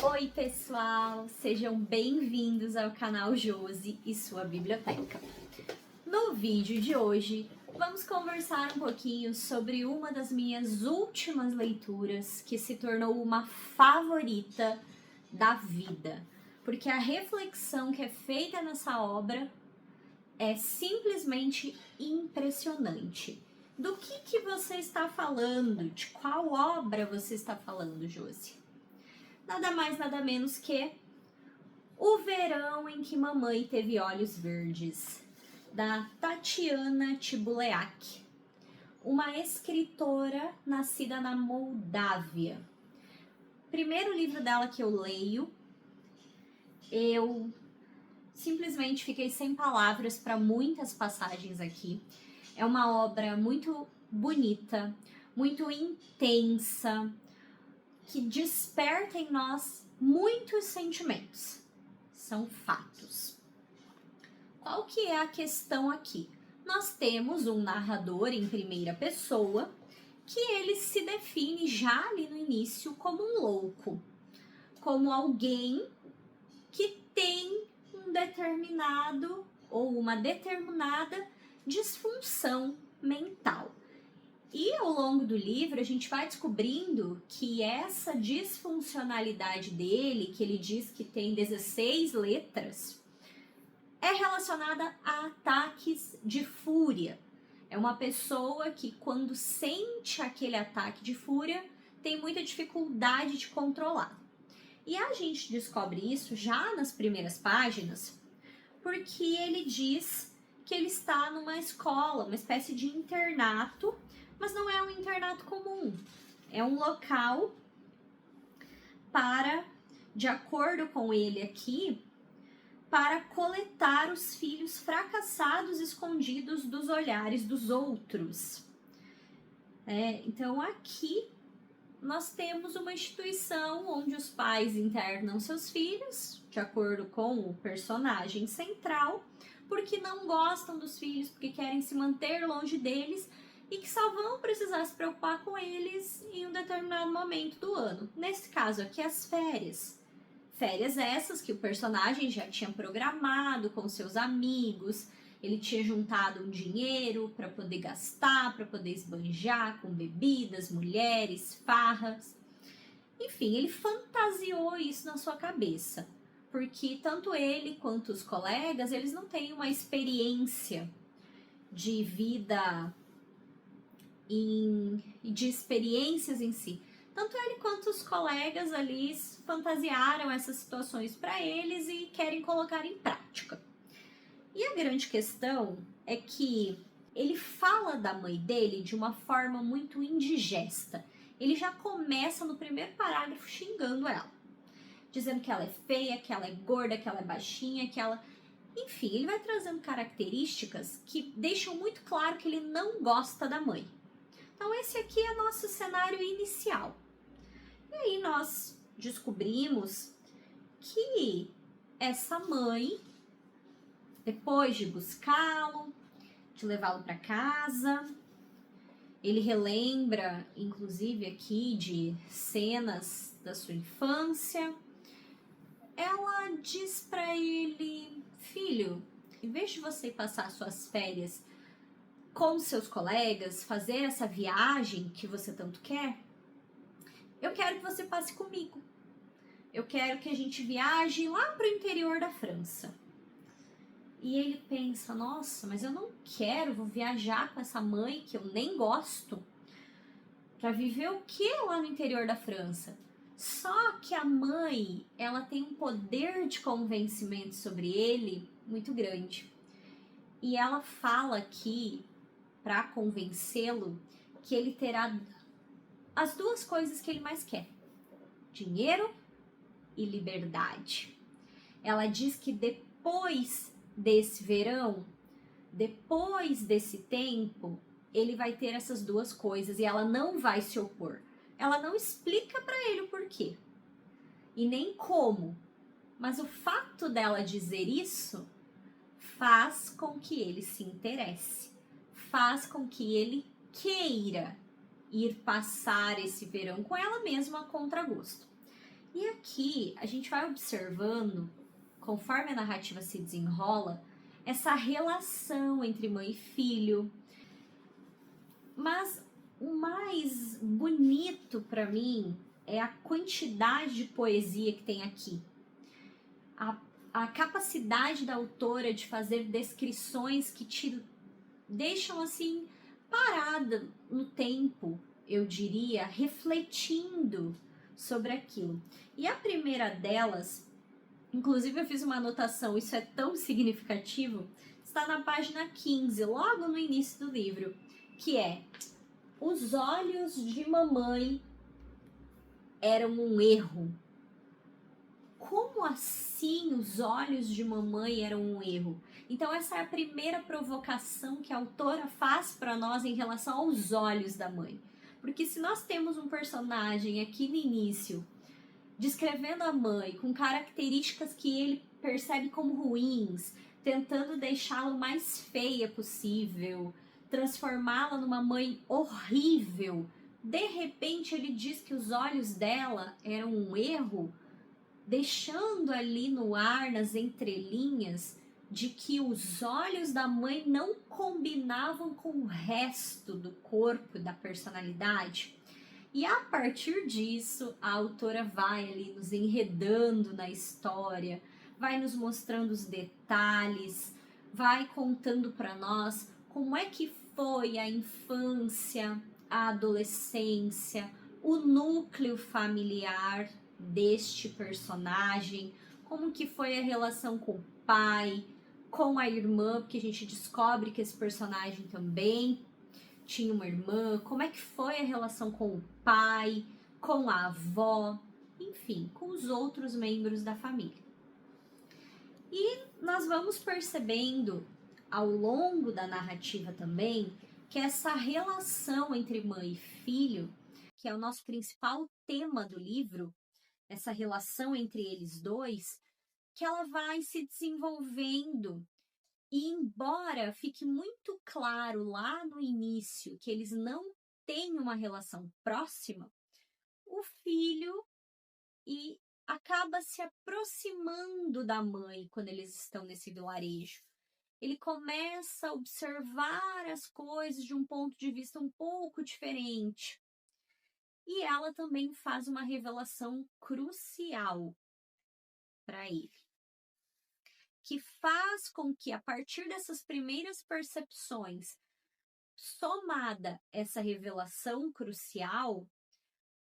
Oi pessoal, sejam bem-vindos ao canal Josi e sua biblioteca. No vídeo de hoje, vamos conversar um pouquinho sobre uma das minhas últimas leituras que se tornou uma favorita da vida, porque a reflexão que é feita nessa obra é simplesmente impressionante. Do que você está falando? De qual obra você está falando, Josi? Nada mais, nada menos que O Verão em que Mamãe Teve Olhos Verdes, da Tatiana Tibuleac, uma escritora nascida na Moldávia. Primeiro livro dela que eu leio, eu simplesmente fiquei sem palavras para muitas passagens aqui. É uma obra muito bonita, muito intensa, que desperta em nós muitos sentimentos. São fatos. Qual que é a questão aqui? Nós temos um narrador em primeira pessoa que ele se define já ali no início como um louco, como alguém que tem um determinado ou uma determinada disfunção mental. E ao longo do livro a gente vai descobrindo que essa disfuncionalidade dele, que ele diz que tem 16 letras, é relacionada a ataques de fúria. É uma pessoa que quando sente aquele ataque de fúria tem muita dificuldade de controlar. E a gente descobre isso já nas primeiras páginas, porque ele diz que ele está numa escola, uma espécie de internato, mas não é um internato comum. É um local para, de acordo com ele aqui, para coletar os filhos fracassados escondidos dos olhares dos outros. Então aqui nós temos uma instituição onde os pais internam seus filhos, de acordo com o personagem central, porque não gostam dos filhos, porque querem se manter longe deles e que só vão precisar se preocupar com eles em um determinado momento do ano. Nesse caso aqui, as férias. Férias essas que o personagem já tinha programado com seus amigos, ele tinha juntado um dinheiro para poder gastar, para poder esbanjar com bebidas, mulheres, farras. Enfim, ele fantasiou isso na sua cabeça, porque tanto ele quanto os colegas, eles não têm uma experiência de vida de experiências em si. Tanto ele quanto os colegas ali fantasiaram essas situações para eles e querem colocar em prática. E a grande questão é que ele fala da mãe dele de uma forma muito indigesta. Ele já começa no primeiro parágrafo xingando ela, dizendo que ela é feia, que ela é gorda, que ela é baixinha, que ela... Enfim, ele vai trazendo características que deixam muito claro que ele não gosta da mãe. Então esse aqui é nosso cenário inicial. E aí nós descobrimos que essa mãe, depois de buscá-lo, de levá-lo para casa, ele relembra, inclusive aqui, de cenas da sua infância. Ela diz para ele: filho, em vez de você passar suas férias com seus colegas, fazer essa viagem que você tanto quer, eu quero que você passe comigo. Eu quero que a gente viaje lá para o interior da França. E ele pensa: nossa, mas eu não quero, vou viajar com essa mãe que eu nem gosto, para viver o que lá no interior da França? Só que a mãe, ela tem um poder de convencimento sobre ele muito grande. E ela fala aqui, para convencê-lo, que ele terá as duas coisas que ele mais quer: dinheiro e liberdade. Ela diz que depois desse verão, depois desse tempo, ele vai ter essas duas coisas e ela não vai se opor. Ela não explica para ele o porquê e nem como, mas o fato dela dizer isso faz com que ele se interesse, faz com que ele queira ir passar esse verão com ela mesma a contragosto. E aqui a gente vai observando, conforme a narrativa se desenrola, essa relação entre mãe e filho. Mas o mais bonito para mim é a quantidade de poesia que tem aqui. A capacidade da autora de fazer descrições que te deixam assim parada no tempo, eu diria, refletindo sobre aquilo. E a primeira delas, inclusive eu fiz uma anotação, isso é tão significativo, está na página 15, logo no início do livro, que é: os olhos de mamãe eram um erro. Como assim os olhos de mamãe eram um erro? Então essa é a primeira provocação que a autora faz para nós em relação aos olhos da mãe. Porque se nós temos um personagem aqui no início descrevendo a mãe com características que ele percebe como ruins, tentando deixá-la o mais feia possível, transformá-la numa mãe horrível, de repente ele diz que os olhos dela eram um erro, deixando ali no ar, nas entrelinhas, de que os olhos da mãe não combinavam com o resto do corpo, da personalidade. E a partir disso, a autora vai ali nos enredando na história, vai nos mostrando os detalhes, vai contando para nós como é que foi a infância, a adolescência, o núcleo familiar deste personagem, como que foi a relação com o pai, com a irmã, porque a gente descobre que esse personagem também tinha uma irmã, como é que foi a relação com o pai, com a avó, enfim, com os outros membros da família. E nós vamos percebendo ao longo da narrativa também que essa relação entre mãe e filho, que é o nosso principal tema do livro, essa relação entre eles dois, que ela vai se desenvolvendo. E embora fique muito claro lá no início que eles não têm uma relação próxima, o filho acaba se aproximando da mãe quando eles estão nesse vilarejo. Ele começa a observar as coisas de um ponto de vista um pouco diferente. E ela também faz uma revelação crucial para ele, que faz com que, a partir dessas primeiras percepções, somada essa revelação crucial,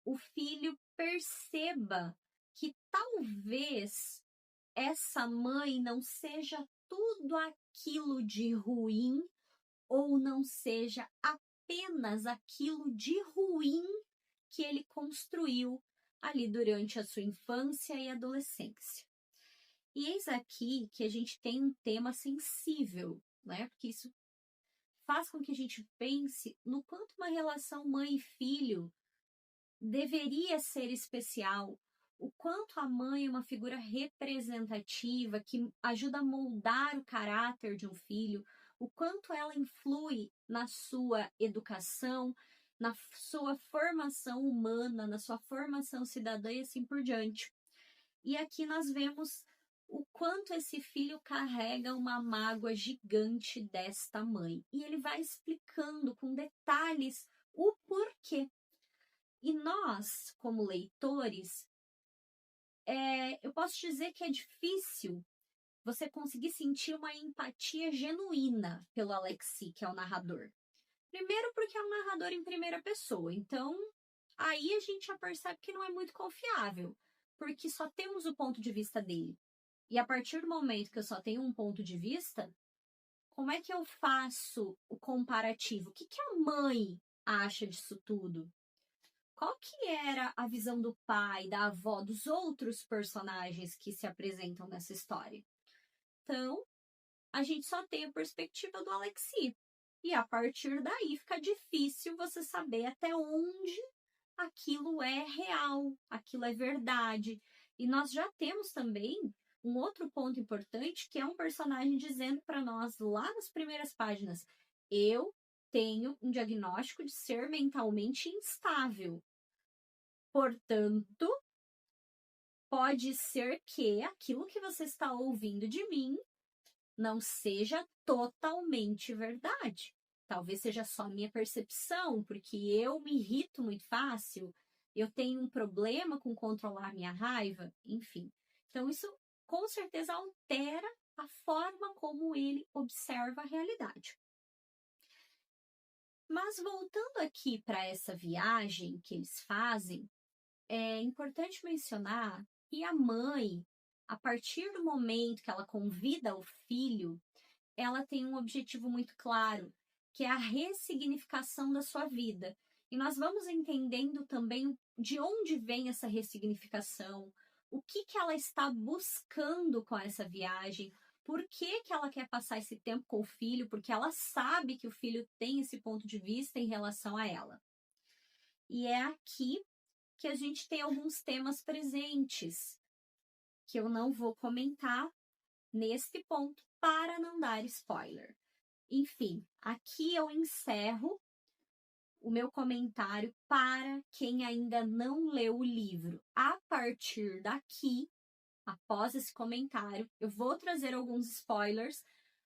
o filho perceba que talvez essa mãe não seja tudo aquilo de ruim ou não seja apenas aquilo de ruim que ele construiu ali durante a sua infância e adolescência. E eis aqui que a gente tem um tema sensível, né? Porque isso faz com que a gente pense no quanto uma relação mãe e filho deveria ser especial, o quanto a mãe é uma figura representativa que ajuda a moldar o caráter de um filho, o quanto ela influi na sua educação, na sua formação humana, na sua formação cidadã e assim por diante. E aqui nós vemos o quanto esse filho carrega uma mágoa gigante desta mãe. E ele vai explicando com detalhes o porquê. E nós, como leitores, eu posso dizer que é difícil você conseguir sentir uma empatia genuína pelo Alexi, que é o narrador. Primeiro porque é um narrador em primeira pessoa, então aí a gente já percebe que não é muito confiável, porque só temos o ponto de vista dele. E a partir do momento que eu só tenho um ponto de vista, como é que eu faço o comparativo? O que a mãe acha disso tudo? Qual que era a visão do pai, da avó, dos outros personagens que se apresentam nessa história? Então, a gente só tem a perspectiva do Alexi. E a partir daí fica difícil você saber até onde aquilo é real, aquilo é verdade. E nós já temos também um outro ponto importante, que é um personagem dizendo para nós lá nas primeiras páginas: eu tenho um diagnóstico de ser mentalmente instável. Portanto, pode ser que aquilo que você está ouvindo de mim não seja totalmente verdade. Talvez seja só minha percepção, porque eu me irrito muito fácil, eu tenho um problema com controlar minha raiva, enfim. Então, isso com certeza altera a forma como ele observa a realidade. Mas voltando aqui para essa viagem que eles fazem, é importante mencionar que a mãe, a partir do momento que ela convida o filho, ela tem um objetivo muito claro, que é a ressignificação da sua vida. E nós vamos entendendo também de onde vem essa ressignificação, o que ela está buscando com essa viagem, por que ela quer passar esse tempo com o filho, porque ela sabe que o filho tem esse ponto de vista em relação a ela. E é aqui que a gente tem alguns temas presentes, que eu não vou comentar neste ponto para não dar spoiler. Enfim, aqui eu encerro o meu comentário para quem ainda não leu o livro. A partir daqui, após esse comentário, eu vou trazer alguns spoilers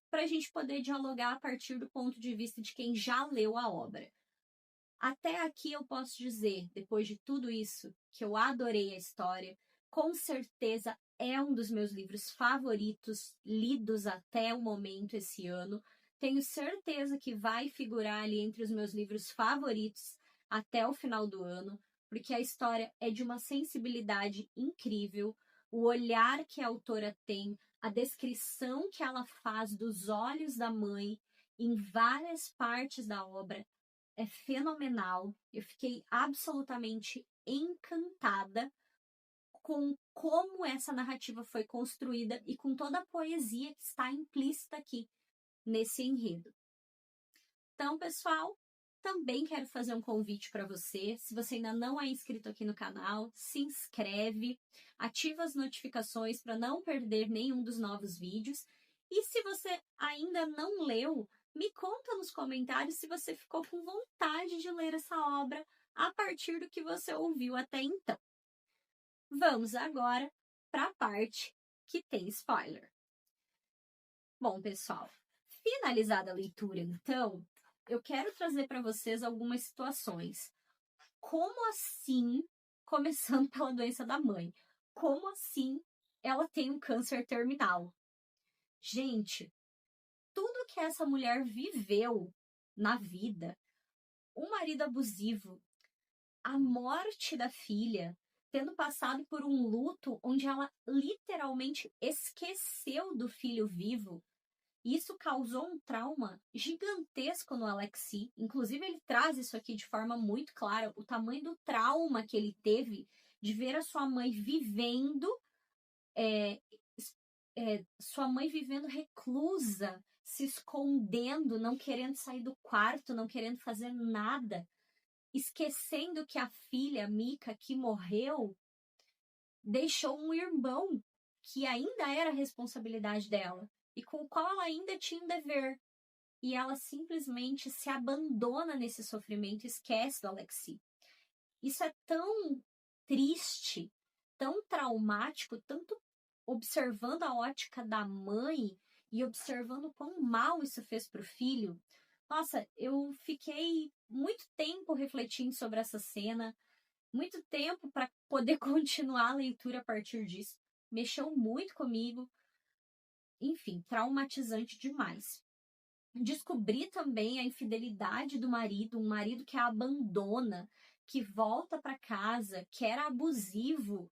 para a gente poder dialogar a partir do ponto de vista de quem já leu a obra. Até aqui eu posso dizer, depois de tudo isso, que eu adorei a história. Com certeza é um dos meus livros favoritos, lidos até o momento esse ano. Tenho certeza que vai figurar ali entre os meus livros favoritos até o final do ano, porque a história é de uma sensibilidade incrível, o olhar que a autora tem, a descrição que ela faz dos olhos da mãe em várias partes da obra é fenomenal. Eu fiquei absolutamente encantada com como essa narrativa foi construída e com toda a poesia que está implícita aqui nesse enredo. Então, pessoal, também quero fazer um convite para você. Se você ainda não é inscrito aqui no canal, se inscreve, ativa as notificações para não perder nenhum dos novos vídeos. E se você ainda não leu, me conta nos comentários se você ficou com vontade de ler essa obra a partir do que você ouviu até então. Vamos agora para a parte que tem spoiler. Bom, pessoal, finalizada a leitura, então, eu quero trazer para vocês algumas situações. Como assim, começando pela doença da mãe, como assim ela tem um câncer terminal? Gente, tudo que essa mulher viveu na vida, um marido abusivo, a morte da filha, tendo passado por um luto onde ela literalmente esqueceu do filho vivo, isso causou um trauma gigantesco no Alexi. Inclusive, ele traz isso aqui de forma muito clara, o tamanho do trauma que ele teve de ver a sua mãe vivendo, sua mãe vivendo reclusa, se escondendo, não querendo sair do quarto, não querendo fazer nada, esquecendo que a filha, Mika, que morreu, deixou um irmão que ainda era responsabilidade dela e com o qual ela ainda tinha um dever. E ela simplesmente se abandona nesse sofrimento e esquece do Alexi. Isso é tão triste, tão traumático, tanto observando a ótica da mãe e observando quão mal isso fez para o filho. Nossa, eu fiquei muito tempo refletindo sobre essa cena, muito tempo para poder continuar a leitura a partir disso. Mexeu muito comigo. Enfim, traumatizante demais. Descobri também a infidelidade do marido, um marido que a abandona, que volta para casa, que era abusivo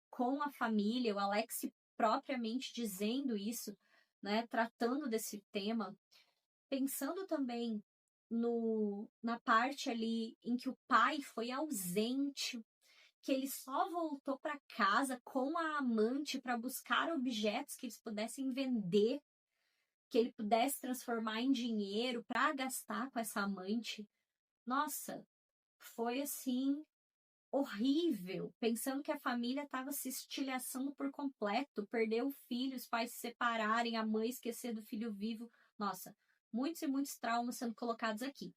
com a família, o Alex propriamente dizendo isso, né, tratando desse tema, pensando também na parte ali em que o pai foi ausente, que ele só voltou para casa com a amante para buscar objetos que eles pudessem vender, que ele pudesse transformar em dinheiro para gastar com essa amante. Nossa, foi assim horrível, pensando que a família estava se estilhaçando por completo, perdeu o filho, os pais se separarem, a mãe esquecer do filho vivo. Nossa, muitos e muitos traumas sendo colocados aqui.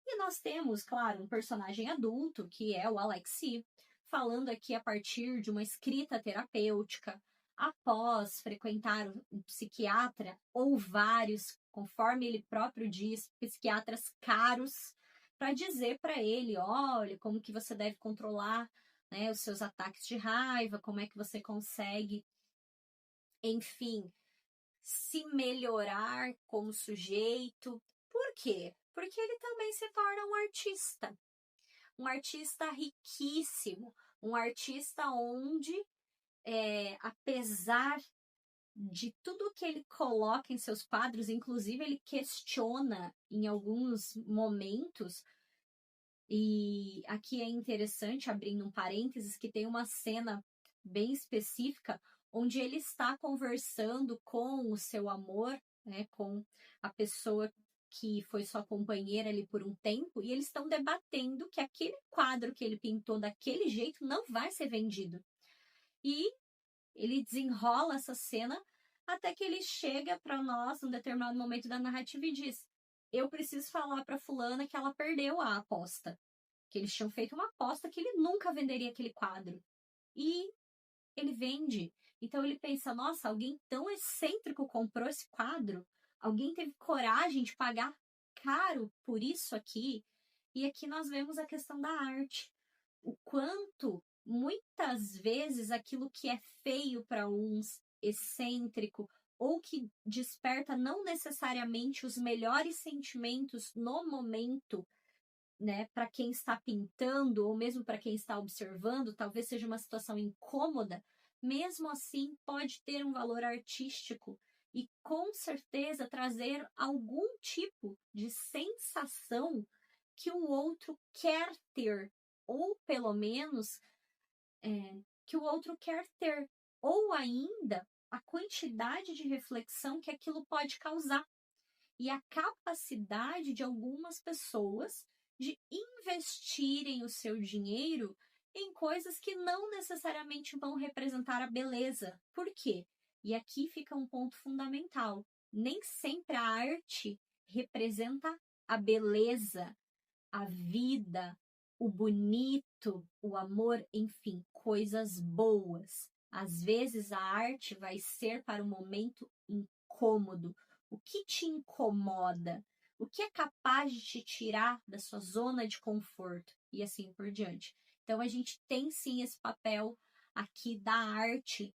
E nós temos, claro, um personagem adulto, que é o Alexi, falando aqui a partir de uma escrita terapêutica, após frequentar um psiquiatra ou vários, conforme ele próprio diz, psiquiatras caros, para dizer para ele, olha, como que você deve controlar, né, os seus ataques de raiva, como é que você consegue, enfim, se melhorar como sujeito. Por quê? Porque ele também se torna um artista riquíssimo, um artista onde, apesar de tudo que ele coloca em seus quadros, inclusive ele questiona em alguns momentos, e aqui é interessante, abrindo um parênteses, que tem uma cena bem específica, onde ele está conversando com o seu amor, né, com a pessoa que foi sua companheira ali por um tempo, e eles estão debatendo que aquele quadro que ele pintou daquele jeito não vai ser vendido. E ele desenrola essa cena até que ele chega para nós, num determinado momento da narrativa, e diz: eu preciso falar para fulana que ela perdeu a aposta. Que eles tinham feito uma aposta que ele nunca venderia aquele quadro. E ele vende. Então ele pensa, nossa, alguém tão excêntrico comprou esse quadro? Alguém teve coragem de pagar caro por isso aqui? E aqui nós vemos a questão da arte. O quanto, muitas vezes, aquilo que é feio para uns, excêntrico, ou que desperta não necessariamente os melhores sentimentos no momento, né, para quem está pintando, ou mesmo para quem está observando, talvez seja uma situação incômoda, mesmo assim pode ter um valor artístico e com certeza trazer algum tipo de sensação que o outro quer ter, ou pelo menos que o outro quer ter, ou ainda a quantidade de reflexão que aquilo pode causar e a capacidade de algumas pessoas de investirem o seu dinheiro em coisas que não necessariamente vão representar a beleza. Por quê? E aqui fica um ponto fundamental. Nem sempre a arte representa a beleza, a vida, o bonito, o amor, enfim, coisas boas. Às vezes a arte vai ser para um momento incômodo. O que te incomoda? O que é capaz de te tirar da sua zona de conforto? E assim por diante. Então a gente tem sim esse papel aqui da arte,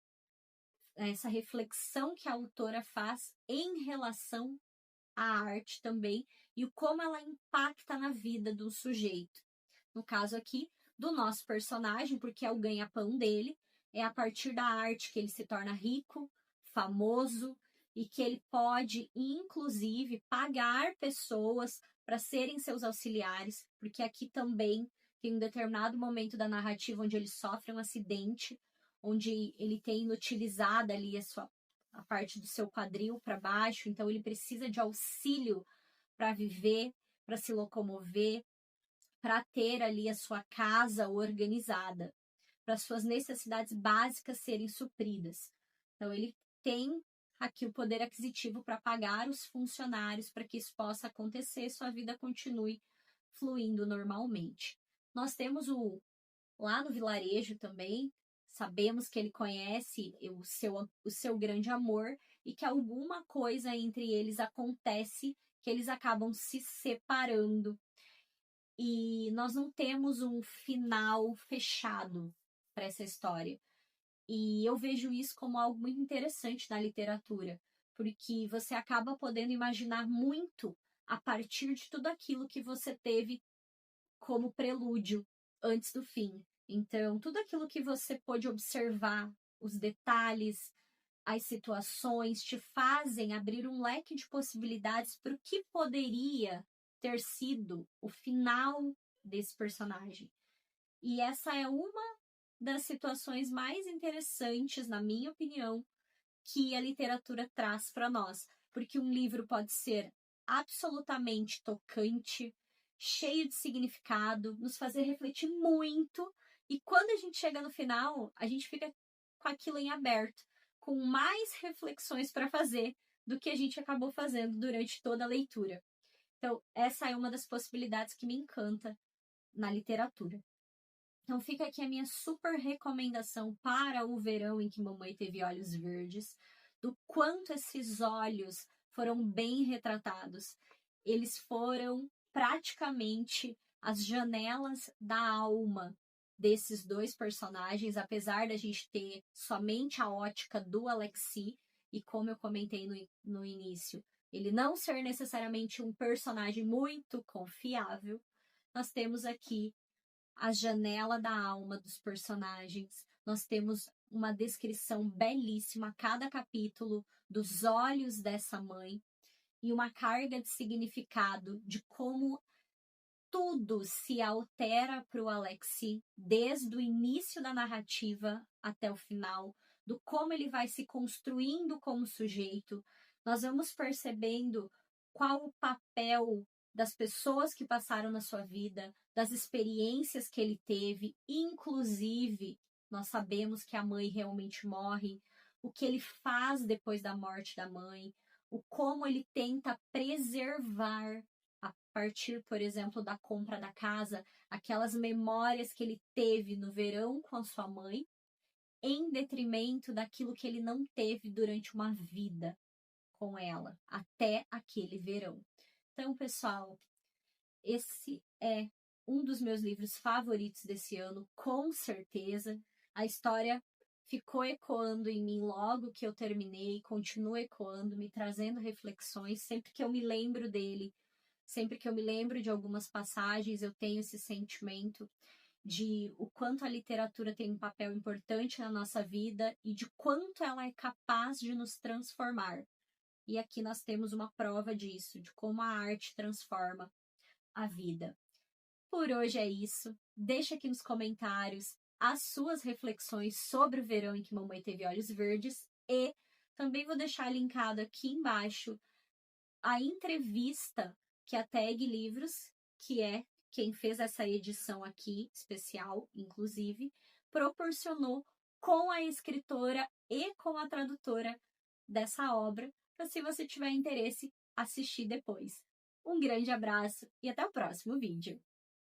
essa reflexão que a autora faz em relação à arte também e o como ela impacta na vida do sujeito. No caso aqui, do nosso personagem, porque é o ganha-pão dele, é a partir da arte que ele se torna rico, famoso e que ele pode, inclusive, pagar pessoas para serem seus auxiliares, porque aqui também tem um determinado momento da narrativa onde ele sofre um acidente, onde ele tem inutilizada ali a parte do seu quadril para baixo, então ele precisa de auxílio para viver, para se locomover, para ter ali a sua casa organizada, para suas necessidades básicas serem supridas. Então, ele tem aqui o poder aquisitivo para pagar os funcionários para que isso possa acontecer, sua vida continue fluindo normalmente. Nós temos lá no vilarejo também, sabemos que ele conhece o seu grande amor e que alguma coisa entre eles acontece que eles acabam se separando. E nós não temos um final fechado para essa história. E eu vejo isso como algo muito interessante na literatura, porque você acaba podendo imaginar muito a partir de tudo aquilo que você teve como prelúdio antes do fim. Então, tudo aquilo que você pôde observar, os detalhes, as situações, te fazem abrir um leque de possibilidades para o que poderia ter sido o final desse personagem. E essa é uma das situações mais interessantes, na minha opinião, que a literatura traz para nós. Porque um livro pode ser absolutamente tocante, cheio de significado, nos fazer refletir muito, e quando a gente chega no final, a gente fica com aquilo em aberto, com mais reflexões para fazer do que a gente acabou fazendo durante toda a leitura. Então, essa é uma das possibilidades que me encanta na literatura. Então fica aqui a minha super recomendação para o verão em que mamãe teve olhos verdes, do quanto esses olhos foram bem retratados. Eles foram praticamente as janelas da alma desses dois personagens, apesar da gente ter somente a ótica do Alexi, e como eu comentei no início, ele não ser necessariamente um personagem muito confiável, nós temos aqui a janela da alma dos personagens. Nós temos uma descrição belíssima a cada capítulo dos olhos dessa mãe e uma carga de significado de como tudo se altera para o Alexi desde o início da narrativa até o final, do como ele vai se construindo como sujeito. Nós vamos percebendo qual o papel das pessoas que passaram na sua vida, das experiências que ele teve, inclusive nós sabemos que a mãe realmente morre, o que ele faz depois da morte da mãe, o como ele tenta preservar a partir, por exemplo, da compra da casa, aquelas memórias que ele teve no verão com a sua mãe, em detrimento daquilo que ele não teve durante uma vida com ela, até aquele verão. Então, pessoal, esse é um dos meus livros favoritos desse ano, com certeza. A história ficou ecoando em mim logo que eu terminei, continua ecoando, me trazendo reflexões. Sempre que eu me lembro dele, sempre que eu me lembro de algumas passagens, eu tenho esse sentimento de o quanto a literatura tem um papel importante na nossa vida e de quanto ela é capaz de nos transformar. E aqui nós temos uma prova disso, de como a arte transforma a vida. Por hoje é isso. Deixa aqui nos comentários as suas reflexões sobre o verão em que mamãe teve olhos verdes e também vou deixar linkado aqui embaixo a entrevista que a Tag Livros, que é quem fez essa edição aqui, especial, inclusive, proporcionou com a escritora e com a tradutora dessa obra, para se você tiver interesse, assistir depois. Um grande abraço e até o próximo vídeo!